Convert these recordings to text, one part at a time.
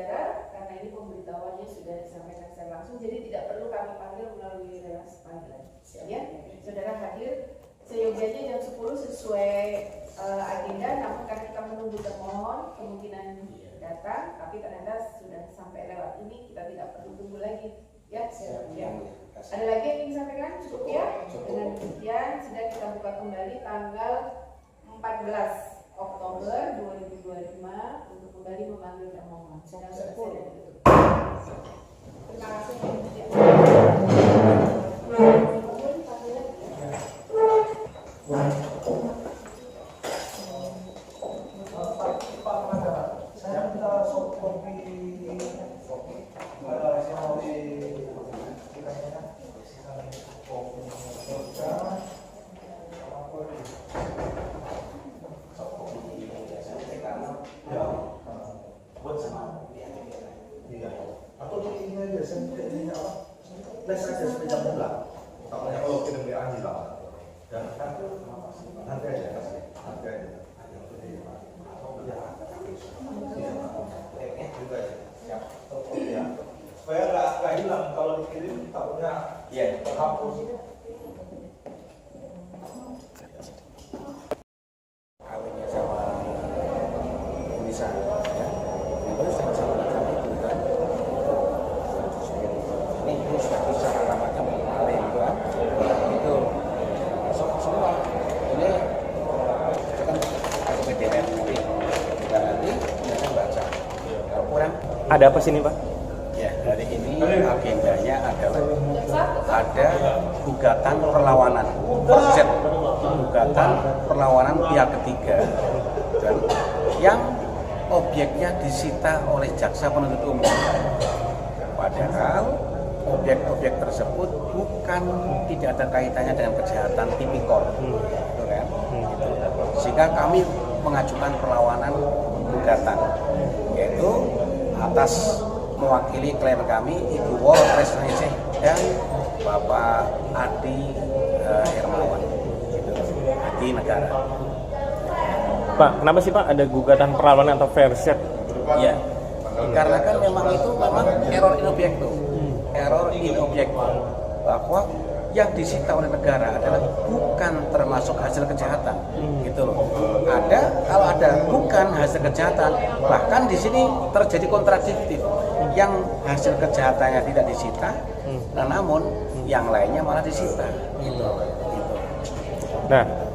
saudara, karena ini pemberitahuannya sudah disampaikan secara langsung, jadi tidak perlu kami panggil melalui relasi panggilan. Ya, saudara hadir seyogianya jam 10 sesuai agenda, namun karena kita menunggu termohon kemungkinan datang, tapi ternyata sudah sampai lewat ini, kita tidak perlu tunggu lagi. Ya, ada lagi yang ingin disampaikan? Cukup ya? Dengan demikian, sudah kita buka kembali tanggal 14 Oktober 2025 untuk kembali memanggil termohon. Sedang selesai dan ditutup. Terima kasih. Supaya nggak hilang kalau dikirim takutnya terhapus. Kawinnya sama Nisa, ya. Itu sama-sama bukan. Ini sudah bisa alamatnya paling kan. Itu semua ini kan ada PDF nanti kita baca. Kalau kurang Ada apa sini Pak? ya, hari ini agendanya adalah ada gugatan perlawanan verset, gugatan perlawanan pihak ketiga, dan yang objeknya disita oleh jaksa penuntut umum. Padahal objek-objek tersebut tidak ada kaitannya dengan kejahatan tipikor, gitu kan? Gitu. Sehingga kami mengajukan perlawanan gugatan, yaitu atas mewakili klien kami Ibu Wol Tresnaisih dan Bapak Adi Hermawan, gitu. Adi Negara. Pak, kenapa sih Pak ada gugatan perlawanan atau verset? Ya, karena kan memang itu error in objecto, error in objecto, bahwa yang disita oleh negara adalah bukan termasuk hasil kejahatan, gitu loh. Kalau ada bukan hasil kejahatan, bahkan di sini terjadi kontradiktif, yang hasil kejahatannya tidak disita, namun yang lainnya malah disita, gitu. Nah,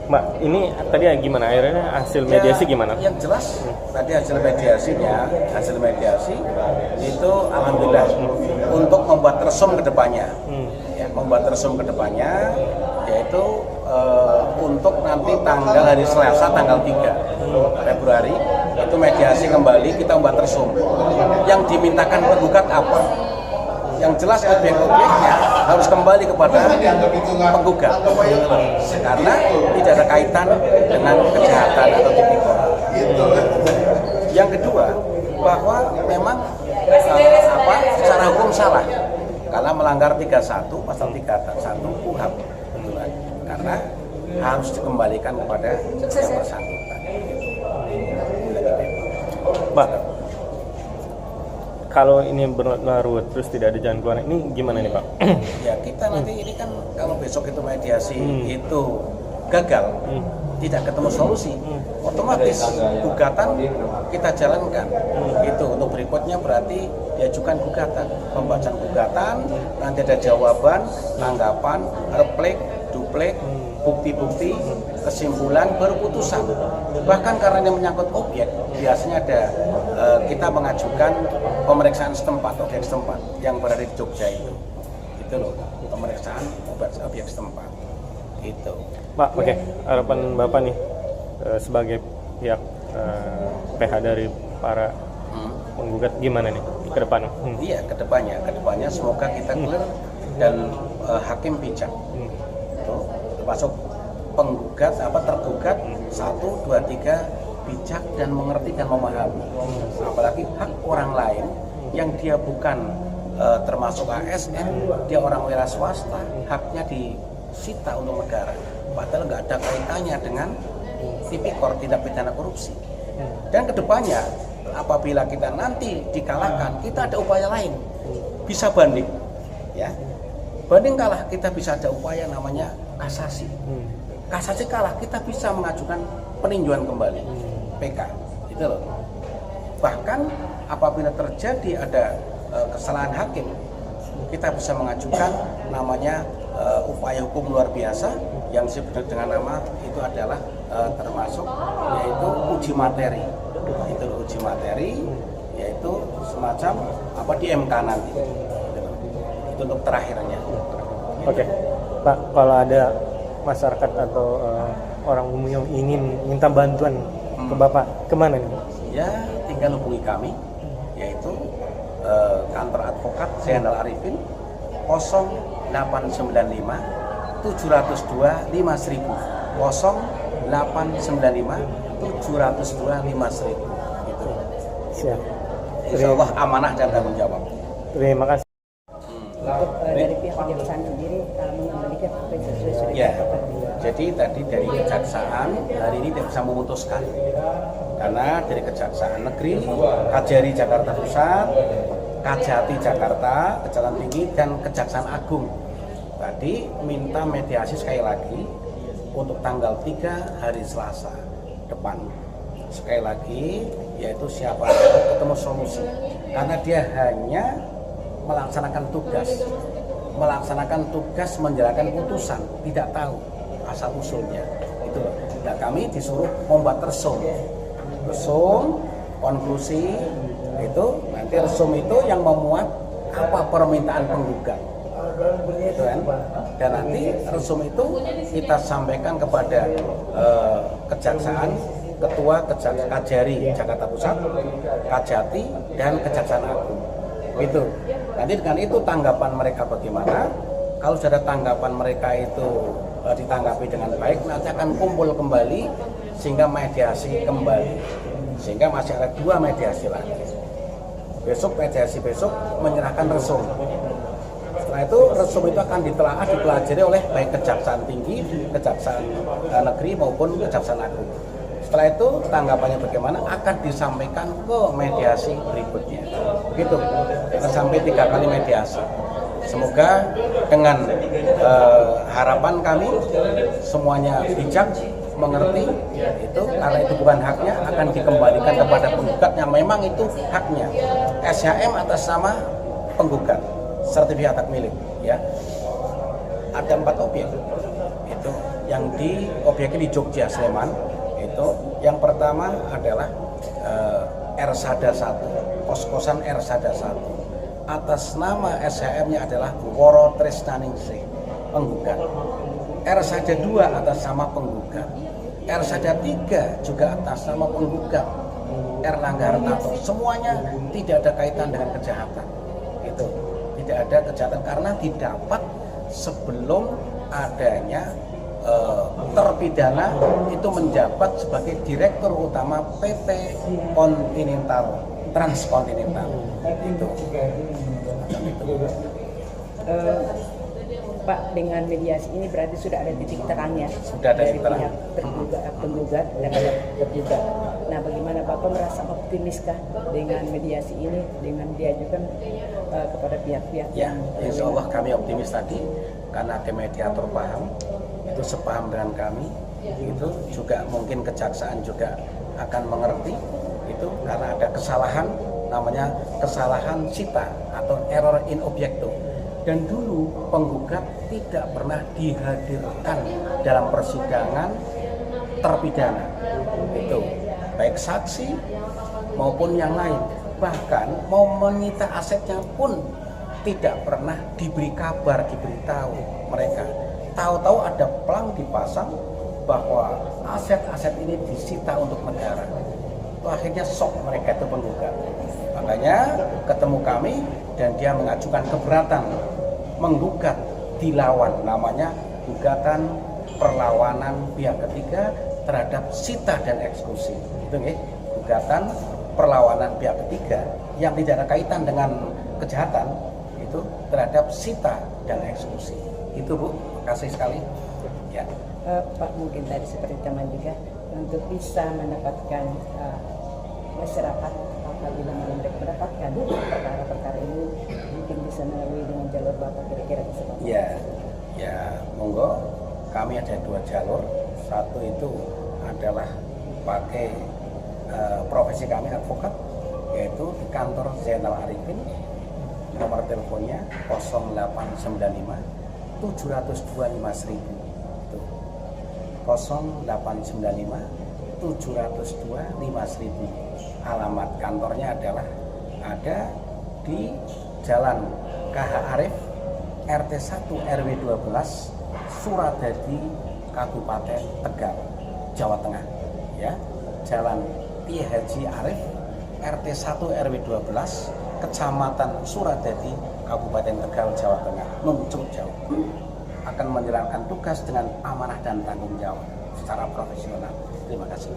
Mbak, ini tadi gimana akhirnya hasil mediasi gimana? Yang jelas tadi hasil mediasi itu alhamdulillah untuk membuat resum ke depannya. Membuat resum ke depannya yaitu untuk nanti hari Selasa tanggal 3 Februari itu mediasi kembali, kita membuat resum. Yang dimintakan penggugat apa? Yang jelas objek-objeknya harus kembali kepada penggugat karena tidak ada kaitan dengan kejahatan atau tipikor. Yang kedua, bahwa memang secara hukum salah karena melanggar 31 pasal 31 KUHP, betulan, karena harus dikembalikan kepada yang bersangkutan. Pak, kalau ini berlarut terus tidak ada jalan keluar, ini gimana nih Pak? Ya kita nanti ini kan kalau besok itu mediasi itu gagal, tidak ketemu solusi, otomatis gugatan kita jalankan. Itu untuk berikutnya berarti diajukan gugatan, pembacaan gugatan, nanti ada jawaban, tanggapan, replik, duplik, bukti-bukti, kesimpulan, baru putusan. Bahkan karena ini menyangkut objek, biasanya ada kita mengajukan pemeriksaan setempat, objek setempat yang berada di Jogja itu loh, pemeriksaan objek setempat itu. Pak, oke. Harapan Bapak nih sebagai pihak PH dari para penggugat gimana nih ke depan? Iya, ke depannya semoga kita clear dan hakim bijak. Termasuk penggugat tergugat 1, 2, 3 bijak dan mengerti dan memahami. Apalagi hak orang lain yang dia bukan termasuk ASN, dia orang wira swasta, haknya disita untuk negara. Padahal nggak ada kaitannya dengan tipikor, tindak pidana korupsi. Dan kedepannya apabila kita nanti dikalahkan, kita ada upaya lain, bisa banding, ya. Banding kalah, kita bisa ada upaya namanya kasasi. Kasasi kalah, kita bisa mengajukan peninjauan kembali, PK, gitu loh. Bahkan apabila terjadi ada kesalahan hakim, kita bisa mengajukan namanya upaya hukum luar biasa yang disebut dengan nama itu adalah termasuk yaitu uji materi. Itu uji materi, yaitu semacam apa di MK nanti. Itu untuk terakhirnya. Oke, Pak, kalau ada masyarakat atau orang umum yang ingin minta bantuan ke Bapak, kemana nih? Ya, tinggal hubungi kami, yaitu kantor advokat Zainal Arifin 0895 702 5000 0895 702 5000 gitu. Siap. Insya Allah amanah dan tanggung jawab. Terima kasih. Untuk dari pihak kejaksaan sendiri mengembalikan apa yang sesuai sudah Ya, dilakukan. jadi tadi dari kejaksaan hari ini tidak bisa memutuskan karena dari Kejaksaan Negeri, Kajari Jakarta Pusat, Kajati Jakarta, Kejaksaan Tinggi dan Kejaksaan Agung tadi minta mediasi sekali lagi untuk tanggal 3 hari Selasa depan. Sekali lagi yaitu siapa ketemu solusi karena dia hanya melaksanakan tugas menjalankan putusan, tidak tahu asal usulnya itu. Nah, kami disuruh membuat resum konklusi itu, nanti resum itu yang memuat apa permintaan penggugat itu kan, dan nanti resum itu kita sampaikan kepada kejaksaan, ketua Kajari Jakarta Pusat, Kajati dan Kejaksaan Agung itu. Nanti dengan itu tanggapan mereka bagaimana. Kalau sudah ada tanggapan mereka itu ditanggapi dengan baik, nanti akan kumpul kembali sehingga mediasi kembali, sehingga masih ada 2 mediasi lagi. Besok mediasi, besok menyerahkan resum. Setelah itu resum itu akan ditelaah, dipelajari oleh baik Kejaksaan Tinggi, Kejaksaan Negeri maupun Kejaksaan Agung. Setelah itu tanggapannya bagaimana akan disampaikan ke mediasi berikutnya. Gitu. Kita sampai 3 kali mediasi. Semoga dengan harapan kami semuanya bijak, mengerti itu, karena itu bukan haknya, akan dikembalikan kepada penggugat yang memang itu haknya. SHM atas nama penggugat, sertifikat hak milik, ya. Ada 4 objek itu yang di objeknya di Jogja, Sleman. Itu yang pertama adalah Ersada 1, kos-kosan Ersada 1. Atas nama SHM-nya adalah Woro Tresnaningsih, penggugat. Ersada 2 atas nama penggugat. Ersada 3 juga atas nama penggugat, Erlangga Hartarto. Semuanya tidak ada kaitan dengan kejahatan. Itu tidak ada kejahatan karena didapat sebelum adanya terpidana itu menjabat sebagai Direktur Utama PT Transkontinental. Itu. Pak, dengan mediasi ini berarti sudah ada titik terangnya. Sudah ada dari titik terang. pihak penggugat dan tergugat. Nah, bagaimana Bapak merasa optimiskah dengan mediasi ini dengan diajukan kepada pihak-pihak Ya, yang insya Allah kami optimis tadi karena ada mediator paham, itu sepaham dengan kami, itu juga mungkin kejaksaan juga akan mengerti itu karena ada kesalahan, namanya kesalahan cita atau error in objecto, dan dulu penggugat tidak pernah dihadirkan dalam persidangan terpidana itu, baik saksi maupun yang lain, bahkan mau menyita asetnya pun tidak pernah diberi kabar, diberitahu mereka. Tahu-tahu ada plang dipasang bahwa aset-aset ini disita untuk negara. Itu akhirnya shock mereka itu penggugat. Makanya ketemu kami dan dia mengajukan keberatan, menggugat, dilawan, namanya gugatan perlawanan pihak ketiga terhadap sita dan eksekusi. Itu nih, gugatan perlawanan pihak ketiga yang tidak ada kaitan dengan kejahatan itu terhadap sita dan eksekusi. Itu Bu, terima kasih sekali. Ya. Pak, mungkin tadi seperti teman juga untuk bisa mendapatkan masyarakat apabila mereka mendapatkan perkara-perkara ini mungkin bisa melalui dengan jalur Bapak kira-kira bisa Bapak? Ya monggo, kami ada 2 jalur. Satu itu adalah pakai profesi kami advokat, yaitu di kantor Zainal Arifin. Nomor teleponnya 0895 702 5000. Itu 0895 702 5000. Alamat kantornya adalah ada di Jalan KH Arif RT 1 RW 12 Suradadi Kabupaten Tegal, Jawa Tengah. Ya, Jalan Ki Haji Arif RT 1 RW 12 Kecamatan Suradadi Kabupaten Tegal, Jawa Tengah. Nuncuk jauh. Akan menjalankan tugas dengan amanah dan tanggung jawab secara profesional. Terima kasih.